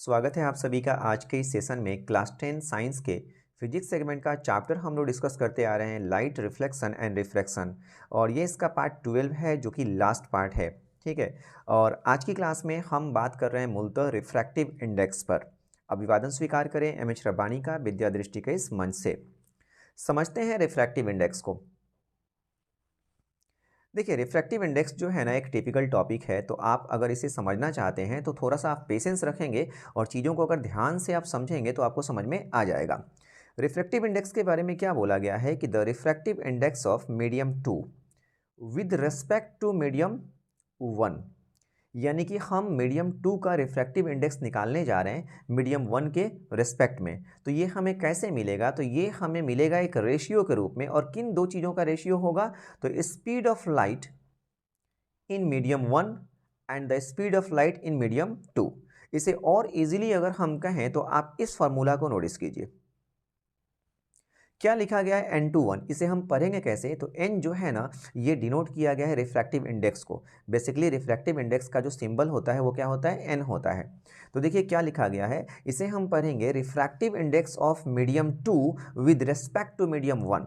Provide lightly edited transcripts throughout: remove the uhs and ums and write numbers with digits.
स्वागत है आप सभी का आज के इस सेशन में क्लास 10 साइंस के फिजिक्स सेगमेंट का चैप्टर हम लोग डिस्कस करते आ रहे हैं लाइट रिफ्लेक्शन एंड रिफ्रैक्शन। और ये इसका पार्ट 12 है जो कि लास्ट पार्ट है। ठीक है। और आज की क्लास में हम बात कर रहे हैं मूलतः रिफ्रैक्टिव इंडेक्स पर। अभिवादन स्वीकार करें एम.एच. रब्बानी का विद्या दृष्टि के इस मंच से। समझते हैं रिफ्रैक्टिव इंडेक्स को। देखिए, रिफ्रैक्टिव इंडेक्स जो है ना एक टिपिकल टॉपिक है, तो आप अगर इसे समझना चाहते हैं तो थोड़ा सा आप पेशेंस रखेंगे और चीज़ों को अगर ध्यान से आप समझेंगे तो आपको समझ में आ जाएगा। रिफ्रैक्टिव इंडेक्स के बारे में क्या बोला गया है कि the refractive index of medium 2 with respect to medium 1, यानी कि हम मीडियम 2 का रिफ्रैक्टिव इंडेक्स निकालने जा रहे हैं मीडियम 1 के रिस्पेक्ट में। तो ये हमें कैसे मिलेगा? तो ये हमें मिलेगा एक रेशियो के रूप में। और किन दो चीज़ों का रेशियो होगा? तो speed of light in medium 1 and the speed of light in medium 2। इसे और इजीली अगर हम कहें तो आप इस फॉर्मूला को नोटिस कीजिए। क्या लिखा गया है? n/1। इसे हम पढ़ेंगे कैसे? तो n जो है ना ये डिनोट किया गया है रिफ्रैक्टिव इंडेक्स को। बेसिकली रिफ्रैक्टिव इंडेक्स का जो सिंबल होता है वो क्या होता है? n होता है। तो देखिए क्या लिखा गया है, इसे हम पढ़ेंगे refractive index of medium 2 with respect to medium 1।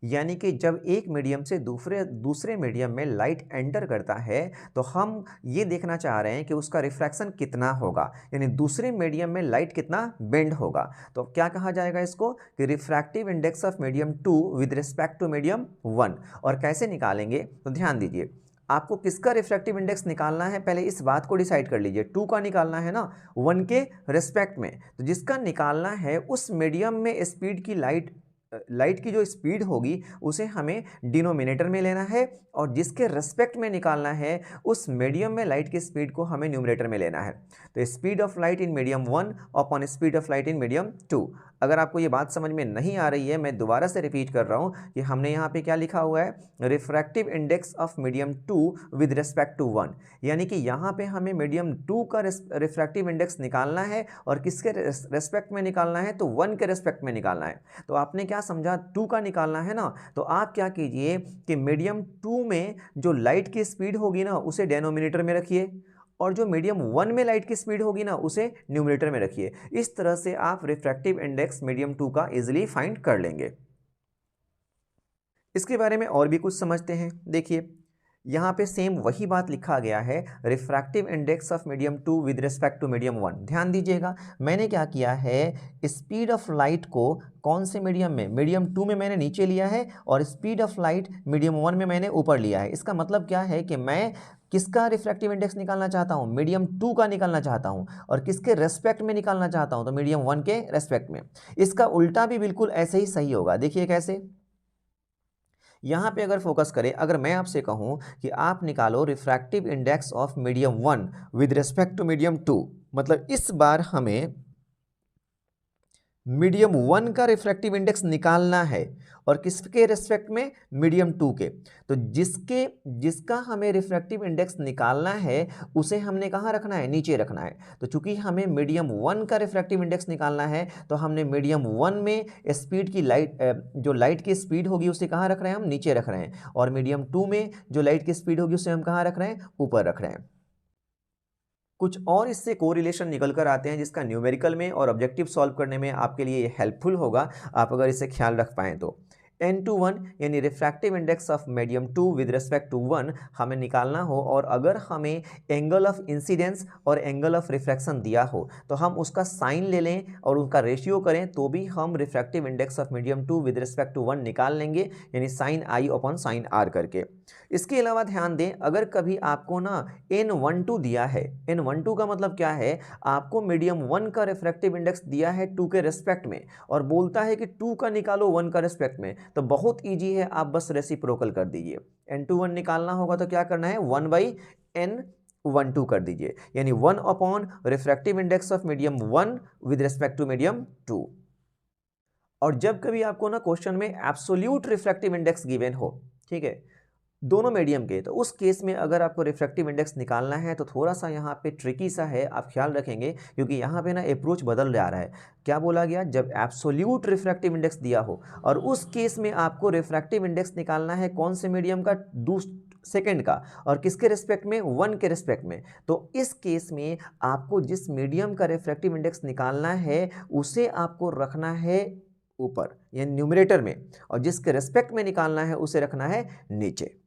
यानी कि जब एक मीडियम से दूसरे मीडियम में लाइट एंटर करता है तो हम ये देखना चाह रहे हैं कि उसका रिफ्रैक्शन कितना होगा, यानी दूसरे मीडियम में लाइट कितना बेंड होगा। तो क्या कहा जाएगा इसको कि refractive index of medium 2 with respect to medium 1। और कैसे निकालेंगे? तो ध्यान दीजिए, आपको किसका रिफ्रैक्टिव इंडेक्स निकालना है पहले इस बात को डिसाइड कर लीजिए। 2 का निकालना है ना 1 के रिस्पेक्ट में। तो जिसका निकालना है उस मीडियम में स्पीड की लाइट की जो स्पीड होगी उसे हमें डिनोमिनेटर में लेना है, और जिसके रेस्पेक्ट में निकालना है उस मीडियम में लाइट की स्पीड को हमें न्यूमरेटर में लेना है। तो speed of light in medium 1 upon speed of light in medium 2। अगर आपको ये बात समझ में नहीं आ रही है, मैं दोबारा से रिपीट कर रहा हूँ कि हमने यहाँ पे क्या लिखा हुआ है, refractive index of medium 2 with respect to 1। यानी कि यहाँ पे हमें मीडियम 2 का रिफ्रैक्टिव इंडेक्स निकालना है, और किसके रेस्पेक्ट में निकालना है? तो 1 के रेस्पेक्ट में निकालना है। तो आपने क्या समझा? 2 का निकालना है ना, तो आप क्या कीजिए कि मीडियम 2 में जो लाइट की स्पीड होगी ना उसे डेनोमिनेटर में रखिए, और जो मीडियम 1 में लाइट की स्पीड होगी ना उसे न्यूमरेटर में रखिए। इस तरह से आप रिफ्रैक्टिव इंडेक्स मीडियम 2 का इजीली फाइंड कर लेंगे। इसके बारे में और भी कुछ समझते हैं। देखिए यहाँ पे सेम वही बात लिखा गया है, refractive index of medium 2 with respect to medium 1। ध्यान दीजिएगा, मैंने क्या किया है, स्पीड ऑफ लाइट को कौन से मीडियम में? मीडियम 2 में मैंने नीचे लिया है, और स्पीड ऑफ लाइट मीडियम 1 में मैंने ऊपर लिया है। इसका मतलब क्या है कि मैं किसका रिफ्रैक्टिव इंडेक्स निकालना चाहता हूँ? मीडियम 2 का निकालना चाहता हूँ। और किसके रेस्पेक्ट में निकालना चाहता हूँ? तो मीडियम 1 के रेस्पेक्ट में। इसका उल्टा भी बिल्कुल ऐसे ही सही होगा। देखिए कैसे, यहाँ पे अगर फोकस करें, अगर मैं आपसे कहूँ कि आप निकालो refractive index of medium 1 with respect to medium 2, मतलब इस बार हमें मीडियम 1 का रिफ्रैक्टिव इंडेक्स निकालना है, और किसके रेस्पेक्ट में? मीडियम 2 के। तो जिसका हमें रिफ्रैक्टिव इंडेक्स निकालना है उसे हमने कहाँ रखना है? नीचे रखना है। तो चूंकि हमें मीडियम 1 का रिफ्रैक्टिव इंडेक्स निकालना है तो हमने मीडियम 1 में स्पीड की जो लाइट की स्पीड होगी उसे कहाँ रख रहे हैं? हम नीचे रख रहे हैं। और मीडियम 2 में जो लाइट की स्पीड होगी उसे हम कहाँ रख रहे हैं? ऊपर रख रहे हैं। कुछ और इससे कोरिलेशन निकल कर आते हैं जिसका न्यूमेरिकल में और ऑब्जेक्टिव सॉल्व करने में आपके लिए हेल्पफुल होगा, आप अगर इसे ख्याल रख पाएँ तो। n/1 यानी refractive index of medium 2 with respect to 1 हमें निकालना हो, और अगर हमें एंगल ऑफ इंसिडेंस और एंगल ऑफ रिफ्रैक्शन दिया हो तो हम उसका साइन ले लें और उनका रेशियो करें तो भी हम refractive index of medium 2 with respect to 1 निकाल लेंगे, यानी sine i upon sine r करके। इसके अलावा ध्यान दें, अगर कभी आपको ना n12 दिया है, n12 का मतलब क्या है? आपको मीडियम 1 का रिफ्रैक्टिव इंडेक्स दिया है 2 के रेस्पेक्ट में, और बोलता है कि 2 का निकालो 1 का रेस्पेक्ट में, तो बहुत ईजी है, आप बस रेसिप्रोकल कर दीजिए। n/1 निकालना होगा तो क्या करना है? 1/n12 कर दीजिए, यानी 1 upon refractive index of medium 1 with respect to medium 2। और जब कभी आपको ना क्वेश्चन में एब्सोल्यूट रिफ्रैक्टिव इंडेक्स गिवन हो, ठीक है, दोनों मीडियम के, तो उस केस में अगर आपको रिफ्रैक्टिव इंडेक्स निकालना है तो थोड़ा सा यहाँ पे ट्रिकी सा है, आप ख्याल रखेंगे, क्योंकि यहाँ पे ना अप्रोच बदल जा रहा है। क्या बोला गया? जब एब्सोल्यूट रिफ्रैक्टिव इंडेक्स दिया हो, और उस केस में आपको रिफ्रैक्टिव इंडेक्स निकालना है कौन से मीडियम का? सेकंड का, और किसके रिस्पेक्ट में, 1 के रिस्पेक्ट में। तो इस केस में आपको जिस मीडियम का रिफ्रैक्टिव इंडेक्स निकालना है उसे आपको रखना है ऊपर यानी न्यूमरेटर में, और जिसके रिस्पेक्ट में निकालना है उसे रखना है नीचे।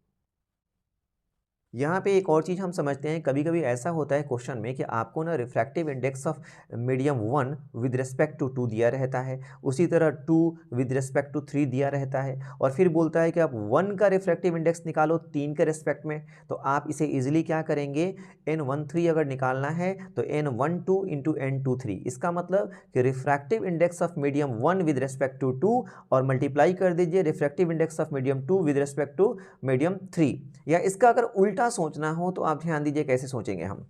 यहाँ पे एक और चीज़ हम समझते हैं, कभी कभी ऐसा होता है क्वेश्चन में कि आपको ना refractive index of medium 1 with respect to 2 दिया रहता है, उसी तरह 2 विद रिस्पेक्ट टू 3 दिया रहता है, और फिर बोलता है कि आप 1 का रिफ्रैक्टिव इंडेक्स निकालो 3 के रिस्पेक्ट में। तो आप इसे इजीली क्या करेंगे, n13 अगर निकालना है तो n12 इंटू n23, इसका मतलब कि refractive index of medium 1 with respect to 2 और मल्टीप्लाई कर दीजिए refractive index of medium 2 with respect to medium 3। या इसका अगर उल्टा सोचना हो तो आप ध्यान दीजिए कैसे सोचेंगे हम।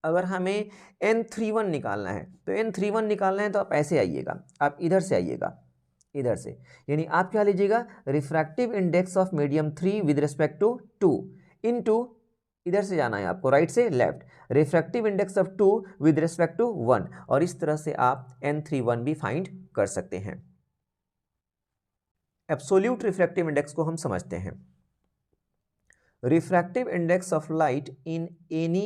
अगर हमें n31 निकालना है तो n31 निकालना है तो आप ऐसे आइएगा, आप इधर से आइएगा, इधर से, यानी आप क्या लीजिएगा, refractive index of medium 3 with respect to 2 into, इधर से जाना है आपको राइट से left, refractive index of 2 with respect to 1, और इस तरह से आप n31 भी फाइंड कर सकते हैं। एब्सोल्यूट रिफ्रैक्टिव इंडेक्स को हम समझते हैं। Refractive index of light in any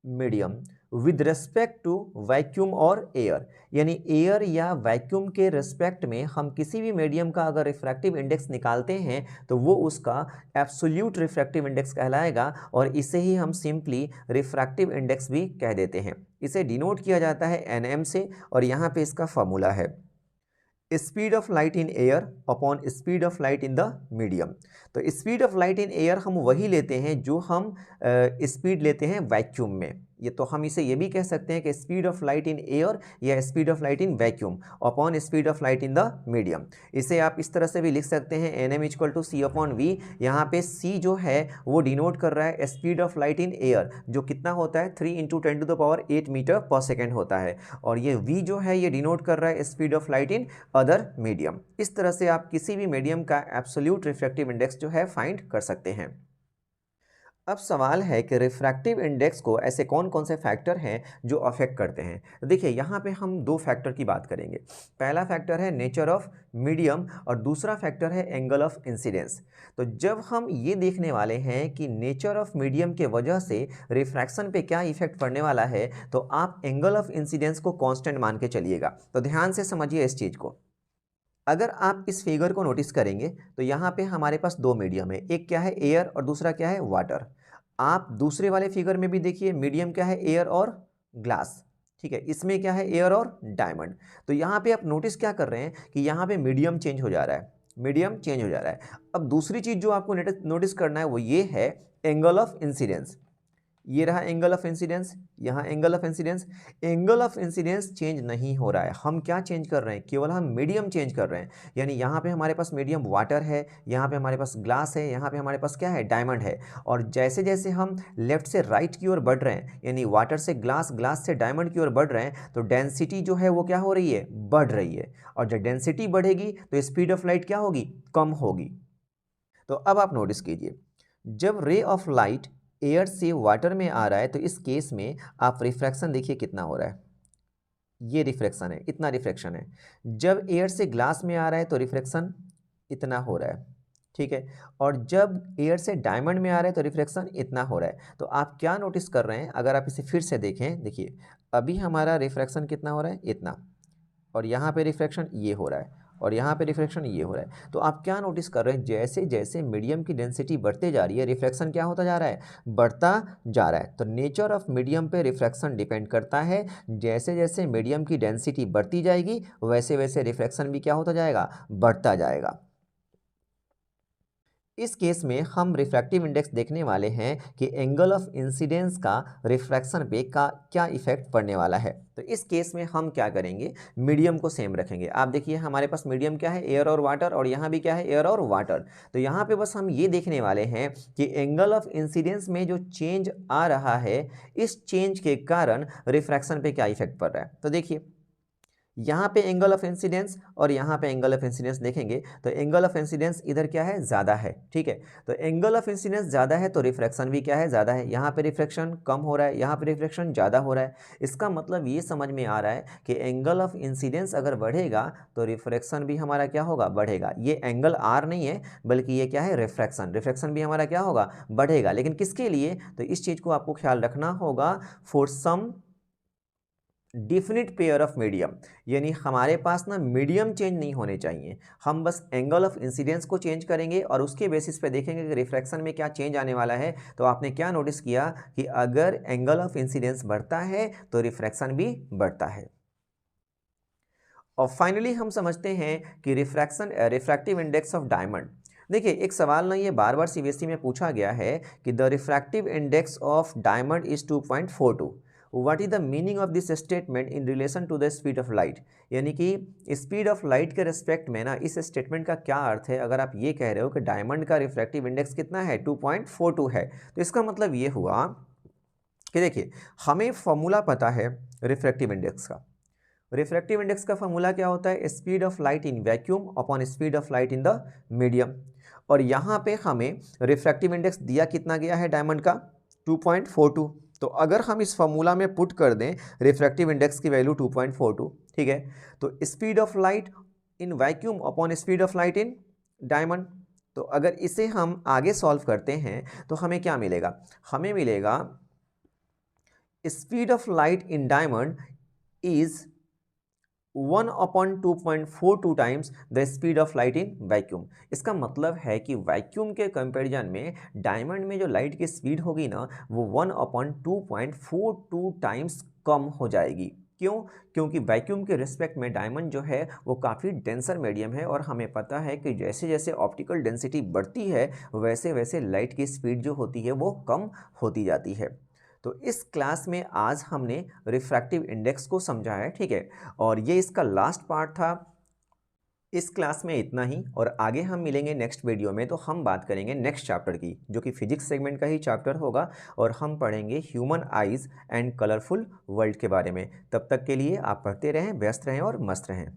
medium with respect to vacuum और एयर, यानी एयर या वैक्यूम के रिस्पेक्ट में हम किसी भी मीडियम का अगर रिफ्रैक्टिव इंडेक्स निकालते हैं तो वो उसका एब्सोल्यूट रिफ्रैक्टिव इंडेक्स कहलाएगा, और इसे ही हम सिंपली रिफ्रैक्टिव इंडेक्स भी कह देते हैं। इसे डिनोट किया जाता है nm से, और यहाँ पे इसका फॉर्मूला है speed of light in air upon speed of light in the medium. तो speed of light in air हम वही लेते हैं जो हम स्पीड लेते हैं वैक्यूम में, ये तो हम इसे ये भी कह सकते हैं कि speed of light in air या speed of light in vacuum upon speed of light in the medium. इसे आप इस तरह से भी लिख सकते हैं nm equal to c upon v। यहाँ पे c जो है वो डिनोट कर रहा है speed of light in air, जो कितना होता है 3 इंटू 10⁸ मीटर पर सेकेंड होता है, और ये v जो है ये डिनोट कर रहा है speed of light in other medium. इस तरह से आप किसी भी मीडियम का एब्सोल्यूट रिफ्रैक्टिव इंडेक्स जो है फाइंड कर सकते हैं। अब सवाल है कि रिफ्रैक्टिव इंडेक्स को ऐसे कौन कौन से फैक्टर हैं जो अफेक्ट करते हैं। तो देखिए यहाँ पे हम दो फैक्टर की बात करेंगे। पहला फैक्टर है नेचर ऑफ मीडियम और दूसरा फैक्टर है एंगल ऑफ इंसिडेंस। तो जब हम ये देखने वाले हैं कि नेचर ऑफ मीडियम के वजह से रिफ्रैक्शन पे क्या इफेक्ट पड़ने वाला है, तो आप एंगल ऑफ इंसिडेंस को कांस्टेंट मान के चलिएगा। तो ध्यान से समझिए इस चीज़ को। अगर आप इस फिगर को नोटिस करेंगे तो यहाँ पे हमारे पास दो मीडियम है, एक क्या है एयर और दूसरा क्या है वाटर। आप दूसरे वाले फिगर में भी देखिए मीडियम क्या है एयर और ग्लास, ठीक है, इसमें क्या है एयर और डायमंड। तो यहाँ पे आप नोटिस क्या कर रहे हैं कि यहाँ पे मीडियम चेंज हो जा रहा है, मीडियम चेंज हो जा रहा है। अब दूसरी चीज़ जो आपको नोटिस करना है वो ये है एंगल ऑफ इंसिडेंस। ये रहा एंगल ऑफ इंसिडेंस, यहाँ angle of incidence. Angle of incidence change नहीं हो रहा है, हम क्या चेंज कर रहे हैं, केवल हम मीडियम चेंज कर रहे हैं। यानी यहाँ पे हमारे पास मीडियम वाटर है, यहाँ पे हमारे पास ग्लास है, यहाँ पे हमारे पास क्या है डायमंड है। और जैसे जैसे हम लेफ्ट से राइट की ओर बढ़ रहे हैं, यानी वाटर से ग्लास, ग्लास से डायमंड की ओर बढ़ रहे हैं, तो डेंसिटी जो है वो क्या हो रही है, बढ़ रही है। और जब डेंसिटी बढ़ेगी तो स्पीड ऑफ लाइट क्या होगी, कम होगी। तो अब आप नोटिस कीजिए, जब रे ऑफ लाइट एयर से वाटर में आ रहा है तो इस केस में आप रिफ्रैक्शन देखिए कितना हो रहा है, ये रिफ्रैक्शन है, इतना रिफ्रैक्शन है। जब एयर से ग्लास में आ रहा है तो रिफ्रैक्शन इतना हो रहा है, ठीक है। और जब एयर से डायमंड में आ रहा है तो रिफ्रैक्शन इतना हो रहा है। तो आप क्या नोटिस कर रहे हैं, अगर आप इसे फिर से देखें, देखिए अभी हमारा रिफ्रैक्शन कितना हो रहा है, इतना, और यहाँ पे रिफ्रैक्शन ये हो रहा है, और यहाँ पे रिफ्रैक्शन ये हो रहा है। तो आप क्या नोटिस कर रहे हैं, जैसे जैसे मीडियम की डेंसिटी बढ़ते जा रही है रिफ्रैक्शन क्या होता जा रहा है, बढ़ता जा रहा है। तो नेचर ऑफ मीडियम पे रिफ्रैक्शन डिपेंड करता है, जैसे जैसे मीडियम की डेंसिटी बढ़ती जाएगी वैसे वैसे रिफ्रैक्शन भी क्या होता जाएगा, बढ़ता जाएगा। इस केस में हम रिफ्रैक्टिव इंडेक्स देखने वाले हैं कि एंगल ऑफ इंसिडेंस का रिफ्रैक्शन पे का क्या इफेक्ट पड़ने वाला है। तो इस केस में हम क्या करेंगे, मीडियम को सेम रखेंगे। आप देखिए हमारे पास मीडियम क्या है, एयर और वाटर, और यहाँ भी क्या है, एयर और वाटर। तो यहाँ पे बस हम ये देखने वाले हैं कि एंगल ऑफ इंसिडेंस में जो चेंज आ रहा है, इस चेंज के कारण रिफ्रैक्शन पे क्या इफेक्ट पड़ रहा है। तो देखिए यहाँ पे एंगल ऑफ इंसिडेंस और यहाँ पे एंगल ऑफ इंसिडेंस देखेंगे तो एंगल ऑफ इंसिडेंस इधर क्या है, ज़्यादा है, ठीक है। तो एंगल ऑफ इंसिडेंस ज़्यादा है तो रिफ्रैक्शन भी क्या है, ज़्यादा है। यहाँ पे रिफ्रैक्शन कम हो रहा है, यहाँ पे रिफ्रैक्शन ज़्यादा हो रहा है। इसका मतलब ये समझ में आ रहा है कि एंगल ऑफ इंसिडेंस अगर बढ़ेगा तो रिफ्रैक्शन भी हमारा क्या होगा, बढ़ेगा। ये एंगल आर नहीं है बल्कि ये क्या है, रिफ्रैक्शन। रिफ्रैक्शन भी हमारा क्या होगा, बढ़ेगा। लेकिन किसके लिए, तो इस चीज़ को आपको ख्याल रखना होगा, for some definite pair of medium, यानी हमारे पास ना मीडियम चेंज नहीं होने चाहिए। हम बस एंगल ऑफ इंसिडेंस को चेंज करेंगे और उसके बेसिस पे देखेंगे कि रिफ्रैक्शन में क्या चेंज आने वाला है। तो आपने क्या नोटिस किया कि अगर एंगल ऑफ इंसिडेंस बढ़ता है तो रिफ्रैक्शन भी बढ़ता है। और फाइनली हम समझते हैं कि रिफ्रैक्टिव इंडेक्स ऑफ डायमंड। देखिए एक सवाल ना ये बार बार सीबीएसई में पूछा गया है कि the refractive index of diamond is 2.42। What is the meaning of this statement in relation to the speed of light, यानी कि स्पीड ऑफ लाइट के रिस्पेक्ट में ना इस स्टेटमेंट का क्या अर्थ है। अगर आप ये कह रहे हो कि डायमंड का रिफ्रैक्टिव इंडेक्स कितना है, 2.42 है, तो इसका मतलब ये हुआ कि देखिए हमें फॉर्मूला पता है रिफ्रैक्टिव इंडेक्स का। रिफ्रैक्टिव इंडेक्स का फॉर्मूला क्या होता है, speed of light in vacuum upon speed of light in the medium. और यहाँ पे हमें रिफ्रैक्टिव इंडेक्स दिया कितना गया है डायमंड का, 2.42। तो अगर हम इस फॉर्मूला में पुट कर दें रिफ्रैक्टिव इंडेक्स की वैल्यू 2.42, ठीक है, तो speed of light in vacuum upon speed of light in diamond. तो अगर इसे हम आगे सॉल्व करते हैं तो हमें क्या मिलेगा, हमें मिलेगा speed of light in diamond is 1/2.42 times the speed of light in vacuum. इसका मतलब है कि वैक्यूम के कंपैरिजन में डायमंड में जो लाइट की स्पीड होगी ना वो 1/2.42 टाइम्स कम हो जाएगी। क्यों, क्योंकि वैक्यूम के रिस्पेक्ट में डायमंड जो है वो काफ़ी डेंसर मीडियम है और हमें पता है कि जैसे जैसे ऑप्टिकल डेंसिटी बढ़ती है वैसे वैसे लाइट की स्पीड जो होती है वो कम होती जाती है। तो इस क्लास में आज हमने रिफ्रैक्टिव इंडेक्स को समझा है, ठीक है, और ये इसका लास्ट पार्ट था। इस क्लास में इतना ही और आगे हम मिलेंगे नेक्स्ट वीडियो में, तो हम बात करेंगे नेक्स्ट चैप्टर की जो कि फिजिक्स सेगमेंट का ही चैप्टर होगा और हम पढ़ेंगे human eyes and colourful world के बारे में। तब तक के लिए आप पढ़ते रहें, व्यस्त रहें और मस्त रहें।